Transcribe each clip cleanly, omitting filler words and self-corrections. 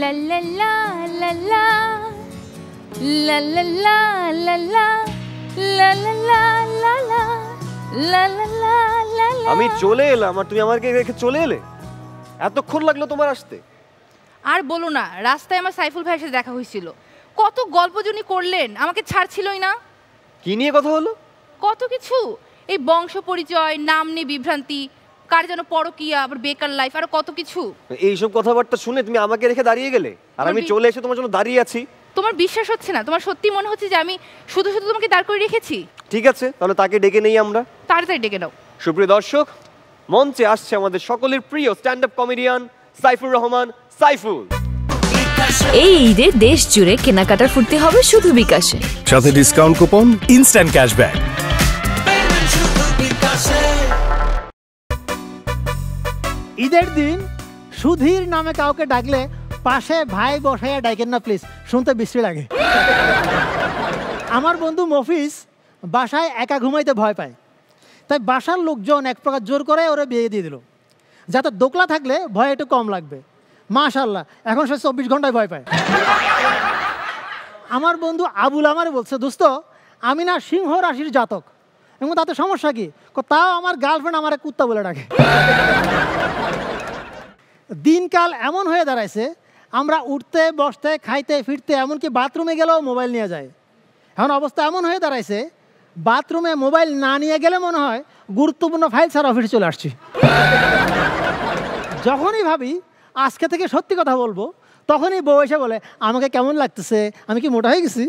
লা লা লা লা লা লা লা লা লা লা লা লা লা লা লা লা লা লা। আমি চলে এলাম আর তুমি আমাকে রেখে চলে এলে? এতক্ষণ লাগলো তোমার আসতে? আর বলো না, রাস্তায় আমার সাইফুল ভাইয়ের সাথে দেখা হয়েছিল। কত গল্পজনি করলেন, আমাকে ছাড়ছিলই না। কি নিয়ে কথা হলো? কত কিছু, এই বংশ পরিচয়, নাম নিয়ে বিভ্রান্তি, কার যেন পরকিয়া, আবার বেকার লাইফ, আর কত কিছু। এইসব কথাবার্তা শুনে তুমি আমাকে রেখে দাঁড়িয়ে গেলে, আর আমি চলে এসে তোমার জন্য দাঁড়িয়ে আছি। তোমার বিশ্বাস হচ্ছে না? তোমার সত্যি মনে হচ্ছে যে আমি শুধু শুধু তোমাকে দাঁড় করে রেখেছি? ঠিক আছে, তাহলে তাকে ডেকে নেই আমরা। তাড়াতাড়ি ডেকে নাও। সুপ্রিয় দর্শক, মঞ্চে আসছে আমাদের সকলের প্রিয় stand up comedian Saifur Rahman Saiful. এই ঈদে দেশ জুড়ে কেনাকাটার ফুর্তি হবে শুধু বিকাশে, সাথে ডিসকাউন্ট কুপন, ইনস্ট্যান্ট ক্যাশব্যাক। ঈদের দিন সুধীর নামে কাউকে ডাকলে পাশে ভাই বসাইয়া ডাকেন না প্লিজ, শুনতে বিশ্রী লাগে। আমার বন্ধু মফিজ বাসায় একা ঘুমাইতে ভয় পায়, তাই বাসার লোকজন এক প্রকার জোর করে ওরা বিয়ে দিয়ে দিল, যাতে দোকলা থাকলে ভয় একটু কম লাগবে। মাশাআল্লাহ, এখন সে 24 ঘন্টায় ভয় পায়। আমার বন্ধু আবুল আমারে বলছে, দোস্ত আমি না সিংহ রাশির জাতক, এবং তাতে সমস্যা কি? তাও আমার গার্লফ্রেন্ড আমার কুত্তা বলে ডাকে। দিনকাল এমন হয়ে দাঁড়াইছে, আমরা উঠতে বসতে খাইতে ফিরতে এমনকি বাথরুমে গেলেও মোবাইল নিয়ে যায়। এখন অবস্থা এমন হয়ে দাঁড়াইছে, বাথরুমে মোবাইল না নিয়ে গেলে মনে হয় গুরুত্বপূর্ণ ফাইল ছাড়া অফিসে চলে আসছি। যখনই ভাবি আজকে থেকে সত্যি কথা বলবো, তখনই বউ এসে বলে, আমাকে কেমন লাগতেছে, আমি কি মোটা হয়ে গেছি?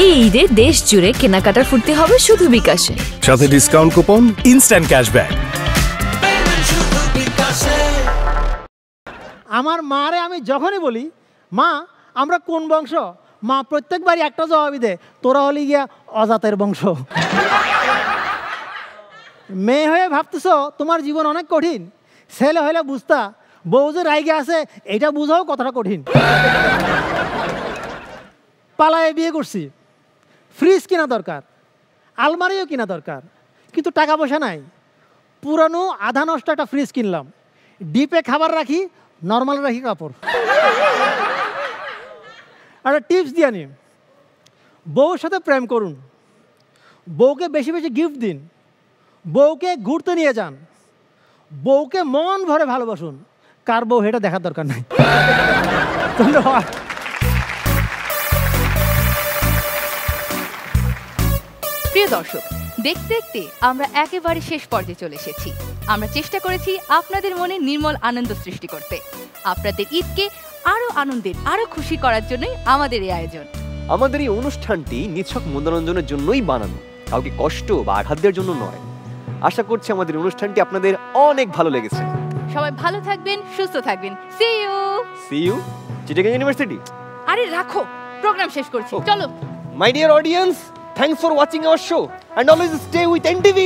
এই ঈদে দেশ জুড়ে কেনাকাটার ফুর্তি হবে শুধু বিকাশে, সাথে ডিসকাউন্ট কুপন, ইনস্ট্যান্ট ক্যাশব্যাক। আমার মারে আমি যখনই বলি, মা আমরা কোন বংশ, মা প্রত্যেকবারই একটা জবাবই দেয়, তোরা হলি গিয়া অজাতের বংশ। মেয়ে হয়ে ভাবতেছ তোমার জীবন অনেক কঠিন, ছেলে হলে বুঝতা বউ যে রাইগে আছে এটা বুঝাও কতটা কঠিন। পালায়ে বিয়ে করছি, ফ্রিজ কিনা দরকার, আলমারিও কিনা দরকার, কিন্তু টাকা পয়সা নাই। পুরানো আধা নষ্ট একটা ফ্রিজ কিনলাম, ডিপে খাবার রাখি, নর্মাল রাখি কাপড়। একটা টিপস দিয়ে নিন, বউর সাথে প্রেম করুন, বউকে বেশি বেশি গিফট দিন, বউকে ঘুরতে নিয়ে যান, বউকে মন ভরে ভালোবাসুন। কার বউ এটা দেখার দরকার নাই। ধন্যবাদ। প্রিয় দর্শক, দেখতে দেখতে আমরা একেবারে শেষ পর্যায়ে চলে এসেছি। আমরা চেষ্টা করেছি আপনাদের মনে নির্মল আনন্দ সৃষ্টি করতে। আপনাদের ঈদকে আরো আনন্দের, আরো খুশি করার জন্যই আমাদের এই আয়োজন। আমাদের এই অনুষ্ঠানটি নিছক মনোরঞ্জনের জন্যই বানানো, কাউকে কষ্ট বা আঘাত দেওয়ার জন্য নয়। আশা করছি আমাদের অনুষ্ঠানটি আপনাদের অনেক ভালো লেগেছে। সবাই ভালো থাকবেন, সুস্থ থাকবেন। See you Chittagong university. আরে রাখো, প্রোগ্রাম শেষ করছি, চলো। My dear audience, thanks for watching our show and always stay with NTV.